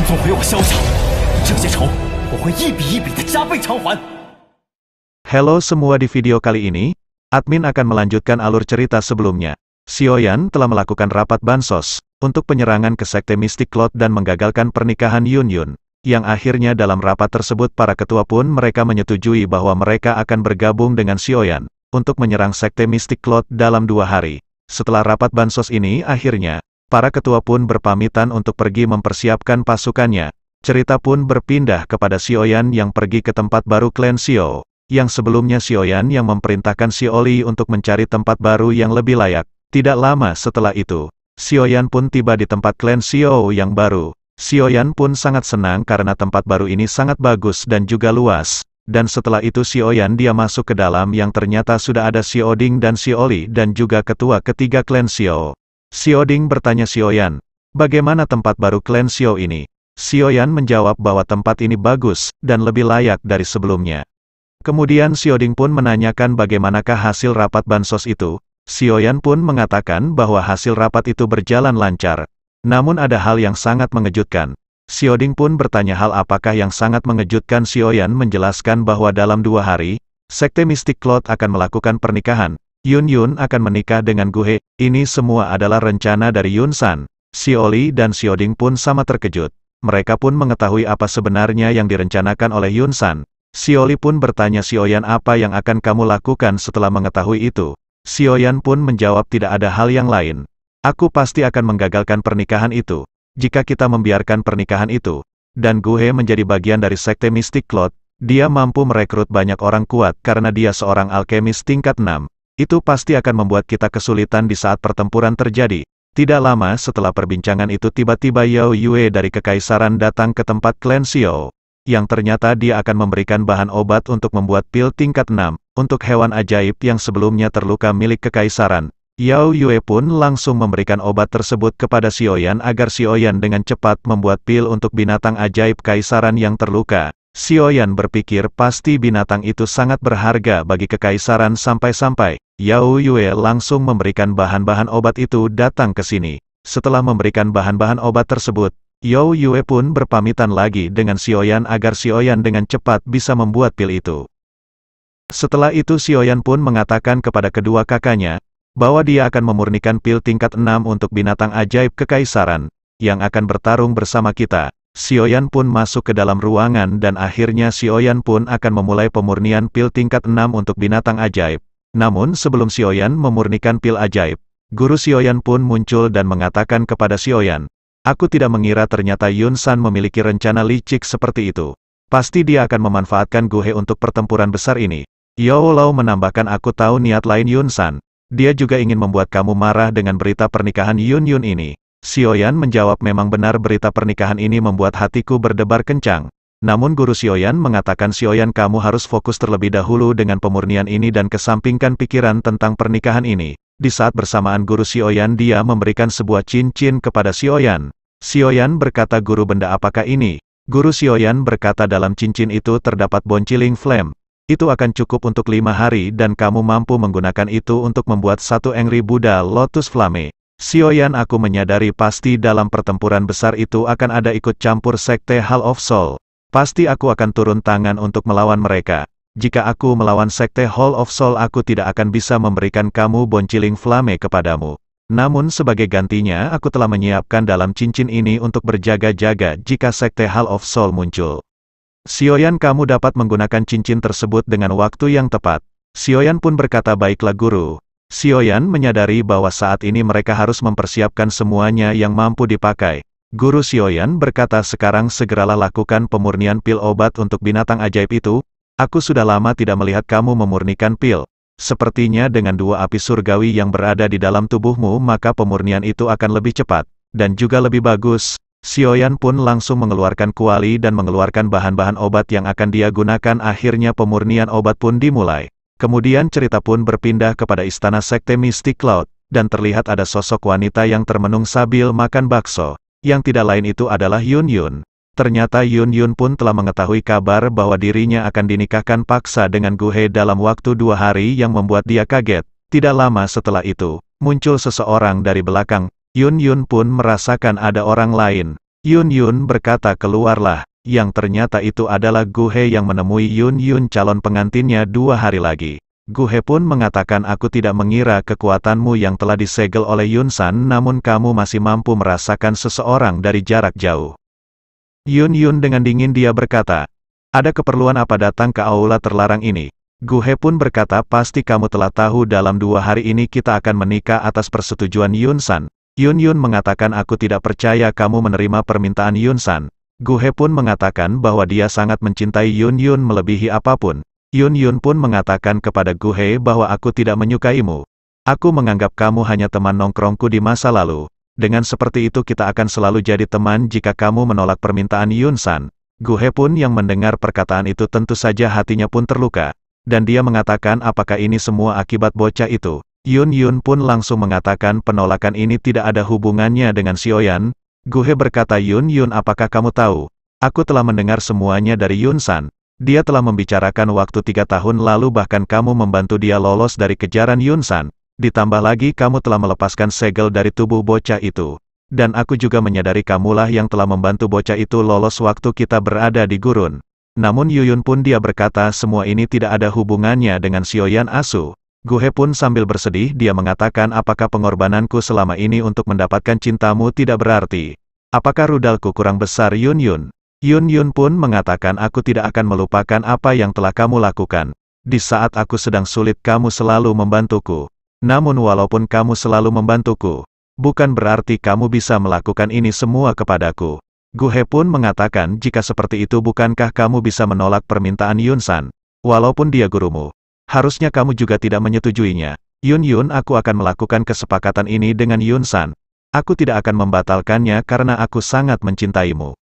送回我萧家，这些仇我会一笔一笔的加倍偿还。 Halo semua, di video kali ini, admin akan melanjutkan alur cerita sebelumnya. Xiaoyan telah melakukan rapat bansos untuk penyerangan ke sekte Mystic Cloud dan menggagalkan pernikahan Yun Yun, yang akhirnya dalam rapat tersebut para ketua pun mereka menyetujui bahwa mereka akan bergabung dengan Xiaoyan untuk menyerang sekte Mystic Cloud dalam 2 hari. Setelah rapat bansos ini akhirnya, para ketua pun berpamitan untuk pergi mempersiapkan pasukannya. Cerita pun berpindah kepada Xiaoyan yang pergi ke tempat baru klan Xiao, yang sebelumnya Xiaoyan yang memerintahkan Xiaoli untuk mencari tempat baru yang lebih layak. Tidak lama setelah itu, Xiaoyan pun tiba di tempat klan Xiao yang baru. Xiaoyan pun sangat senang karena tempat baru ini sangat bagus dan juga luas. Dan setelah itu Xiaoyan dia masuk ke dalam yang ternyata sudah ada Xiaoding dan Xiaoli dan juga ketua ketiga klan Xiao. Xiaoding bertanya Xiaoyan, bagaimana tempat baru klan Xiao ini? Xiaoyan menjawab bahwa tempat ini bagus dan lebih layak dari sebelumnya. Kemudian Xiaoding pun menanyakan bagaimanakah hasil rapat bansos itu. Xiaoyan pun mengatakan bahwa hasil rapat itu berjalan lancar. Namun ada hal yang sangat mengejutkan. Xiaoding pun bertanya hal apakah yang sangat mengejutkan. Xiaoyan menjelaskan bahwa dalam 2 hari, sekte Mystic Cloud akan melakukan pernikahan. Yun Yun akan menikah dengan Guhe. Ini semua adalah rencana dari Yun San. Xiaoli dan Xiaoding pun sama terkejut. Mereka pun mengetahui apa sebenarnya yang direncanakan oleh Yun San. Xiaoli pun bertanya Xiaoyan, apa yang akan kamu lakukan setelah mengetahui itu? Xiaoyan pun menjawab, tidak ada hal yang lain. Aku pasti akan menggagalkan pernikahan itu. Jika kita membiarkan pernikahan itu, dan Guhe menjadi bagian dari sekte Mystic Cloud, dia mampu merekrut banyak orang kuat karena dia seorang alkemis tingkat 6. Itu pasti akan membuat kita kesulitan di saat pertempuran terjadi. Tidak lama setelah perbincangan itu tiba-tiba Yao Yue dari Kekaisaran datang ke tempat klan Xiao, yang ternyata dia akan memberikan bahan obat untuk membuat pil tingkat 6, untuk hewan ajaib yang sebelumnya terluka milik Kekaisaran. Yao Yue pun langsung memberikan obat tersebut kepada Xiaoyan agar Xiaoyan dengan cepat membuat pil untuk binatang ajaib Kekaisaran yang terluka. Xiaoyan berpikir pasti binatang itu sangat berharga bagi Kekaisaran sampai-sampai Yao Yue langsung memberikan bahan-bahan obat itu datang ke sini. Setelah memberikan bahan-bahan obat tersebut, Yao Yue pun berpamitan lagi dengan Xiaoyan agar Xiaoyan dengan cepat bisa membuat pil itu. Setelah itu Xiaoyan pun mengatakan kepada kedua kakaknya, bahwa dia akan memurnikan pil tingkat 6 untuk binatang ajaib Kekaisaran, yang akan bertarung bersama kita. Xiaoyan pun masuk ke dalam ruangan dan akhirnya Xiaoyan pun akan memulai pemurnian pil tingkat 6 untuk binatang ajaib. Namun sebelum Xiaoyan memurnikan pil ajaib, guru Xiaoyan pun muncul dan mengatakan kepada Xiaoyan, aku tidak mengira ternyata Yun San memiliki rencana licik seperti itu. Pasti dia akan memanfaatkan Guhe untuk pertempuran besar ini. Yao Lao menambahkan, aku tahu niat lain Yun San. Dia juga ingin membuat kamu marah dengan berita pernikahan Yun Yun ini. Xiaoyan menjawab, memang benar berita pernikahan ini membuat hatiku berdebar kencang. Namun guru Xiaoyan mengatakan, Xiaoyan kamu harus fokus terlebih dahulu dengan pemurnian ini dan kesampingkan pikiran tentang pernikahan ini. Di saat bersamaan guru Xiaoyan dia memberikan sebuah cincin kepada Xiaoyan. Xiaoyan berkata, guru benda apakah ini? Guru Xiaoyan berkata, dalam cincin itu terdapat bonciling flame. Itu akan cukup untuk 5 hari dan kamu mampu menggunakan itu untuk membuat 1 Angry Buddha Lotus Flame. Xiaoyan, aku menyadari pasti dalam pertempuran besar itu akan ada ikut campur sekte Hall of Soul. Pasti aku akan turun tangan untuk melawan mereka. Jika aku melawan sekte Hall of Soul aku tidak akan bisa memberikan kamu bonciling flame kepadamu. Namun sebagai gantinya aku telah menyiapkan dalam cincin ini untuk berjaga-jaga jika sekte Hall of Soul muncul. Xiaoyan kamu dapat menggunakan cincin tersebut dengan waktu yang tepat. Xiaoyan pun berkata, baiklah guru. Xiaoyan menyadari bahwa saat ini mereka harus mempersiapkan semuanya yang mampu dipakai. Guru Xiaoyan berkata, sekarang segeralah lakukan pemurnian pil obat untuk binatang ajaib itu. Aku sudah lama tidak melihat kamu memurnikan pil. Sepertinya dengan 2 api surgawi yang berada di dalam tubuhmu maka pemurnian itu akan lebih cepat, dan juga lebih bagus. Xiaoyan pun langsung mengeluarkan kuali dan mengeluarkan bahan-bahan obat yang akan dia gunakan. Akhirnya pemurnian obat pun dimulai. Kemudian cerita pun berpindah kepada istana sekte Mystic Cloud, dan terlihat ada sosok wanita yang termenung sambil makan bakso. Yang tidak lain itu adalah Yun Yun. Ternyata Yun Yun pun telah mengetahui kabar bahwa dirinya akan dinikahkan paksa dengan Guhe dalam waktu 2 hari yang membuat dia kaget. Tidak lama setelah itu, muncul seseorang dari belakang. Yun Yun pun merasakan ada orang lain. Yun Yun berkata keluarlah, yang ternyata itu adalah Gu He yang menemui Yun Yun calon pengantinnya 2 hari lagi. Gu He pun mengatakan aku tidak mengira kekuatanmu yang telah disegel oleh Yun San namun kamu masih mampu merasakan seseorang dari jarak jauh. Yun Yun dengan dingin dia berkata, ada keperluan apa datang ke aula terlarang ini? Gu He pun berkata pasti kamu telah tahu dalam 2 hari ini kita akan menikah atas persetujuan Yun San. Yun Yun mengatakan aku tidak percaya kamu menerima permintaan Yun San. Gu He pun mengatakan bahwa dia sangat mencintai Yun Yun melebihi apapun. Yun Yun pun mengatakan kepada Gu He bahwa aku tidak menyukaimu. Aku menganggap kamu hanya teman nongkrongku di masa lalu. Dengan seperti itu kita akan selalu jadi teman jika kamu menolak permintaan Yun San. Gu He pun yang mendengar perkataan itu tentu saja hatinya pun terluka. Dan dia mengatakan apakah ini semua akibat bocah itu. Yun Yun pun langsung mengatakan penolakan ini tidak ada hubungannya dengan Xiaoyan. Gu He berkata Yun Yun apakah kamu tahu? Aku telah mendengar semuanya dari Yun San. Dia telah membicarakan waktu 3 tahun lalu bahkan kamu membantu dia lolos dari kejaran Yun San. Ditambah lagi kamu telah melepaskan segel dari tubuh bocah itu. Dan aku juga menyadari kamulah yang telah membantu bocah itu lolos waktu kita berada di gurun. Namun Yuyun pun dia berkata semua ini tidak ada hubungannya dengan Xiaoyan Asu. Gu He pun sambil bersedih dia mengatakan apakah pengorbananku selama ini untuk mendapatkan cintamu tidak berarti? Apakah rudalku kurang besar Yun Yun? Yun Yun pun mengatakan aku tidak akan melupakan apa yang telah kamu lakukan. Di saat aku sedang sulit kamu selalu membantuku. Namun walaupun kamu selalu membantuku, bukan berarti kamu bisa melakukan ini semua kepadaku. Gu He pun mengatakan jika seperti itu bukankah kamu bisa menolak permintaan Yun San? Walaupun dia gurumu. Harusnya kamu juga tidak menyetujuinya. Yun Yun aku akan melakukan kesepakatan ini dengan Yun San. Aku tidak akan membatalkannya karena aku sangat mencintaimu.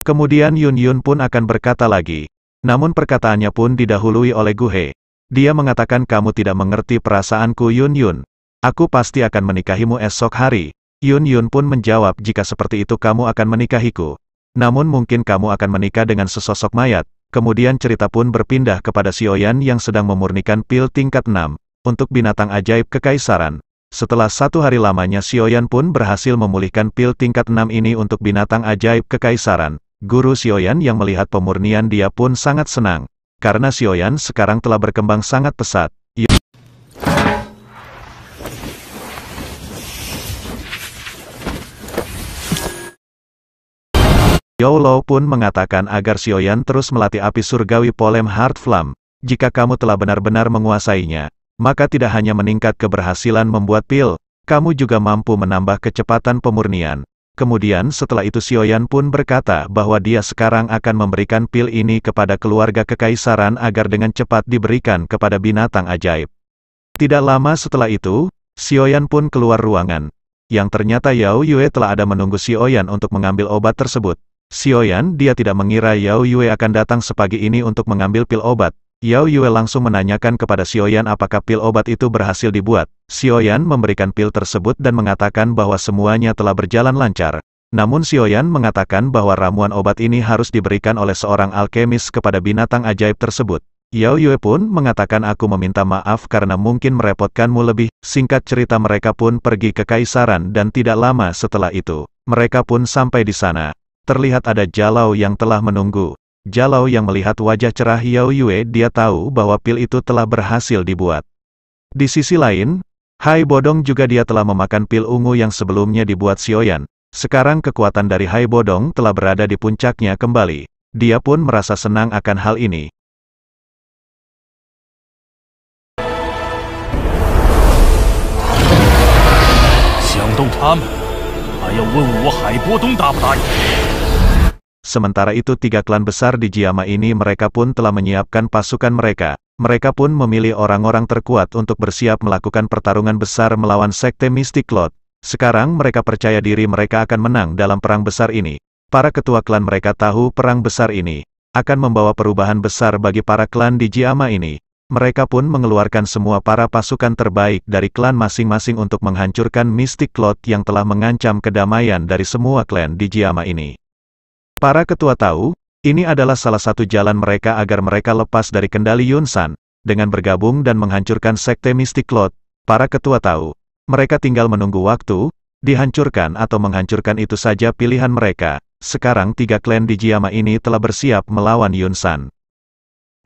Kemudian Yun Yun pun akan berkata lagi. Namun perkataannya pun didahului oleh Gu He. Dia mengatakan kamu tidak mengerti perasaanku Yun Yun. Aku pasti akan menikahimu esok hari. Yun Yun pun menjawab jika seperti itu kamu akan menikahiku. Namun mungkin kamu akan menikah dengan sesosok mayat. Kemudian cerita pun berpindah kepada Xiaoyan yang sedang memurnikan pil tingkat 6, untuk binatang ajaib kekaisaran. Setelah 1 hari lamanya Xiaoyan pun berhasil memulihkan pil tingkat 6 ini untuk binatang ajaib kekaisaran. Guru Xiaoyan yang melihat pemurnian dia pun sangat senang. Karena Xiaoyan sekarang telah berkembang sangat pesat. Yao Lo pun mengatakan agar Xiaoyan terus melatih api surgawi Polem Heart Flame. Jika kamu telah benar-benar menguasainya, maka tidak hanya meningkat keberhasilan membuat pil, kamu juga mampu menambah kecepatan pemurnian. Kemudian setelah itu Xiaoyan pun berkata bahwa dia sekarang akan memberikan pil ini kepada keluarga kekaisaran agar dengan cepat diberikan kepada binatang ajaib. Tidak lama setelah itu, Xiaoyan pun keluar ruangan. Yang ternyata Yao Yue telah ada menunggu Xiaoyan untuk mengambil obat tersebut. Xiaoyan dia tidak mengira Yao Yue akan datang sepagi ini untuk mengambil pil obat. Yao Yue langsung menanyakan kepada Xiaoyan apakah pil obat itu berhasil dibuat. Xiaoyan memberikan pil tersebut dan mengatakan bahwa semuanya telah berjalan lancar. Namun Xiaoyan mengatakan bahwa ramuan obat ini harus diberikan oleh seorang alkemis kepada binatang ajaib tersebut. Yao Yue pun mengatakan aku meminta maaf karena mungkin merepotkanmu lebih. Singkat cerita mereka pun pergi ke kekaisaran dan tidak lama setelah itu, mereka pun sampai di sana. Terlihat ada Jalau yang telah menunggu. Jalau yang melihat wajah cerah Yao Yue dia tahu bahwa pil itu telah berhasil dibuat. Di sisi lain, Hai Bodong juga dia telah memakan pil ungu yang sebelumnya dibuat Xiaoyan. Sekarang kekuatan dari Hai Bodong telah berada di puncaknya kembali. Dia pun merasa senang akan hal ini. Sementara itu 3 klan besar di Jiama ini mereka pun telah menyiapkan pasukan mereka. Mereka pun memilih orang-orang terkuat untuk bersiap melakukan pertarungan besar melawan Sekte Mystic Cloud. Sekarang mereka percaya diri mereka akan menang dalam perang besar ini. Para ketua klan mereka tahu perang besar ini akan membawa perubahan besar bagi para klan di Jiama ini. Mereka pun mengeluarkan semua para pasukan terbaik dari klan masing-masing untuk menghancurkan Mystic Cloud yang telah mengancam kedamaian dari semua klan di Jiama ini. Para ketua tahu, ini adalah salah satu jalan mereka agar mereka lepas dari kendali Yun San. Dengan bergabung dan menghancurkan Sekte Mystic Cloud, para ketua tahu, mereka tinggal menunggu waktu, dihancurkan atau menghancurkan itu saja pilihan mereka. sekarang 3 klan di Jiama ini telah bersiap melawan Yun San.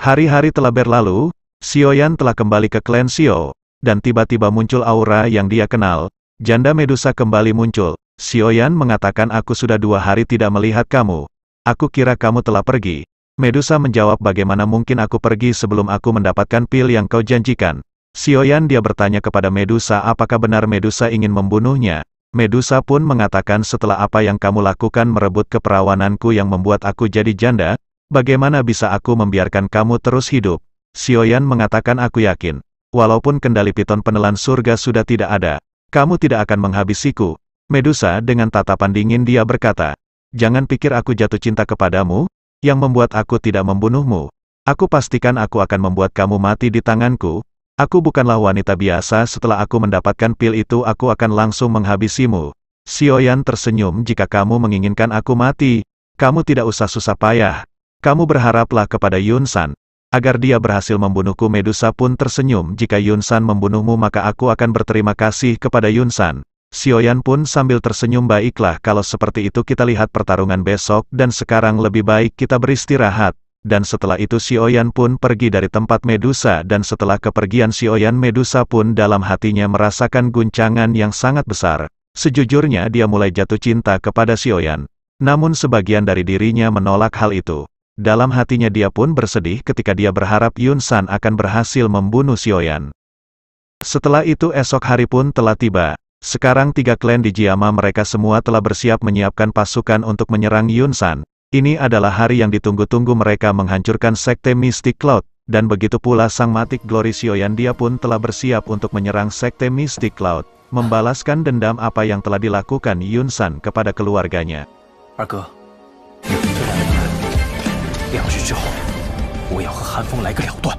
Hari-hari telah berlalu, Xiaoyan telah kembali ke klan Xiao, dan tiba-tiba muncul aura yang dia kenal. Janda Medusa kembali muncul. Xiaoyan mengatakan, aku sudah 2 hari tidak melihat kamu. Aku kira kamu telah pergi. Medusa menjawab, bagaimana mungkin aku pergi sebelum aku mendapatkan pil yang kau janjikan. Xiaoyan dia bertanya kepada Medusa apakah benar Medusa ingin membunuhnya. Medusa pun mengatakan, setelah apa yang kamu lakukan merebut keperawananku yang membuat aku jadi janda, bagaimana bisa aku membiarkan kamu terus hidup? Xiaoyan mengatakan, aku yakin. Walaupun kendali piton penelan surga sudah tidak ada, kamu tidak akan menghabisiku. Medusa dengan tatapan dingin dia berkata, jangan pikir aku jatuh cinta kepadamu, yang membuat aku tidak membunuhmu. Aku pastikan aku akan membuat kamu mati di tanganku. Aku bukanlah wanita biasa, setelah aku mendapatkan pil itu aku akan langsung menghabisimu. Xiaoyan tersenyum, jika kamu menginginkan aku mati, kamu tidak usah susah payah. Kamu berharaplah kepada Yun San, agar dia berhasil membunuhku. Medusa pun tersenyum, jika Yun San membunuhmu maka aku akan berterima kasih kepada Yun San. Xiaoyan pun sambil tersenyum, baiklah kalau seperti itu kita lihat pertarungan besok dan sekarang lebih baik kita beristirahat. Dan setelah itu Xiaoyan pun pergi dari tempat Medusa dan setelah kepergian Xiaoyan Medusa pun dalam hatinya merasakan guncangan yang sangat besar. Sejujurnya dia mulai jatuh cinta kepada Xiaoyan. Namun sebagian dari dirinya menolak hal itu. Dalam hatinya dia pun bersedih ketika dia berharap Yun San akan berhasil membunuh Xiaoyan. Setelah itu esok hari pun telah tiba. Sekarang 3 klan di Jiama mereka semua telah bersiap menyiapkan pasukan untuk menyerang Yun San. Ini adalah hari yang ditunggu-tunggu, mereka menghancurkan sekte Mystic Cloud, dan begitu pula sang Matic Glory Xiaoyan dia pun telah bersiap untuk menyerang sekte Mystic Cloud, membalaskan dendam apa yang telah dilakukan Yun San kepada keluarganya. 二哥，有一个人，2日之后，我要和寒风来个了断。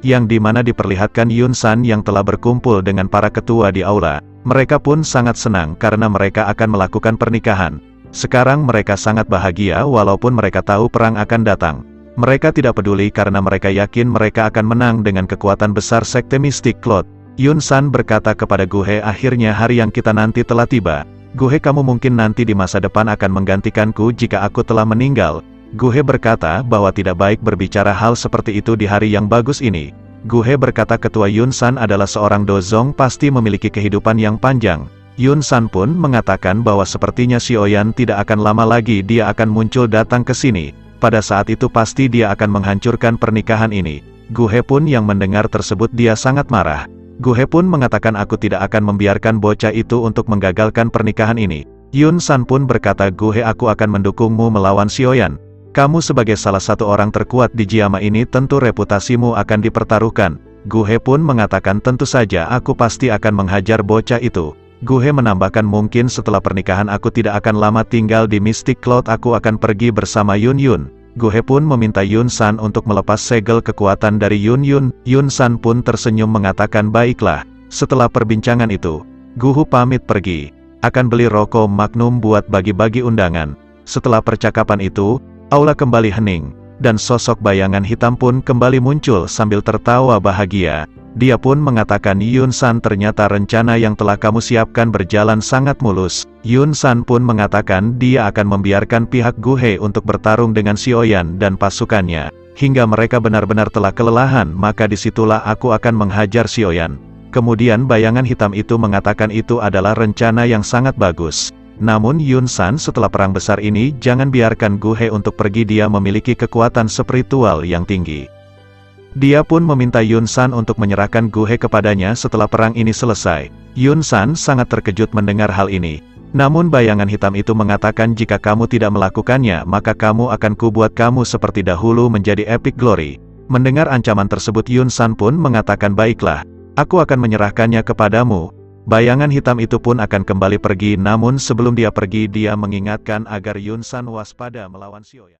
Yang dimana diperlihatkan Yun San yang telah berkumpul dengan para ketua di aula. Mereka pun sangat senang karena mereka akan melakukan pernikahan. Sekarang mereka sangat bahagia walaupun mereka tahu perang akan datang. Mereka tidak peduli karena mereka yakin mereka akan menang dengan kekuatan besar sekte Mystic Cloud. Yun San berkata kepada Guhe, akhirnya hari yang kita nanti telah tiba. Guhe, kamu mungkin nanti di masa depan akan menggantikanku jika aku telah meninggal. Guhe berkata bahwa tidak baik berbicara hal seperti itu di hari yang bagus ini. Guhe berkata ketua Yun San adalah seorang dozong, pasti memiliki kehidupan yang panjang. Yun San pun mengatakan bahwa sepertinya Xiaoyan tidak akan lama lagi dia akan muncul datang ke sini. Pada saat itu pasti dia akan menghancurkan pernikahan ini. Guhe pun yang mendengar tersebut dia sangat marah. Guhe pun mengatakan, aku tidak akan membiarkan bocah itu untuk menggagalkan pernikahan ini. Yun San pun berkata, Guhe, aku akan mendukungmu melawan Xiaoyan. Kamu sebagai salah satu orang terkuat di Jiama ini tentu reputasimu akan dipertaruhkan. Guhe pun mengatakan, tentu saja aku pasti akan menghajar bocah itu. Guhe menambahkan, mungkin setelah pernikahan aku tidak akan lama tinggal di Mystic Cloud, aku akan pergi bersama Yun Yun. Guhe pun meminta Yun San untuk melepas segel kekuatan dari Yun Yun. Yun San pun tersenyum mengatakan, baiklah. Setelah perbincangan itu, Guhu pamit pergi. Akan beli rokok Magnum buat bagi-bagi undangan. Setelah percakapan itu, aula kembali hening, dan sosok bayangan hitam pun kembali muncul sambil tertawa bahagia. Dia pun mengatakan, Yun San, ternyata rencana yang telah kamu siapkan berjalan sangat mulus. Yun San pun mengatakan dia akan membiarkan pihak Guhe untuk bertarung dengan Xiaoyan dan pasukannya. Hingga mereka benar-benar telah kelelahan, maka disitulah aku akan menghajar Xiaoyan. Kemudian bayangan hitam itu mengatakan itu adalah rencana yang sangat bagus. Namun Yun San, setelah perang besar ini jangan biarkan Guhe untuk pergi, dia memiliki kekuatan spiritual yang tinggi. Dia pun meminta Yun San untuk menyerahkan Guhe kepadanya setelah perang ini selesai. Yun San sangat terkejut mendengar hal ini. Namun bayangan hitam itu mengatakan, jika kamu tidak melakukannya maka kamu akan kubuat kamu seperti dahulu menjadi Epic Glory. Mendengar ancaman tersebut Yun San pun mengatakan, baiklah, aku akan menyerahkannya kepadamu. Bayangan hitam itu pun akan kembali pergi, namun sebelum dia pergi dia mengingatkan agar Yun San waspada melawan Xiaoyan.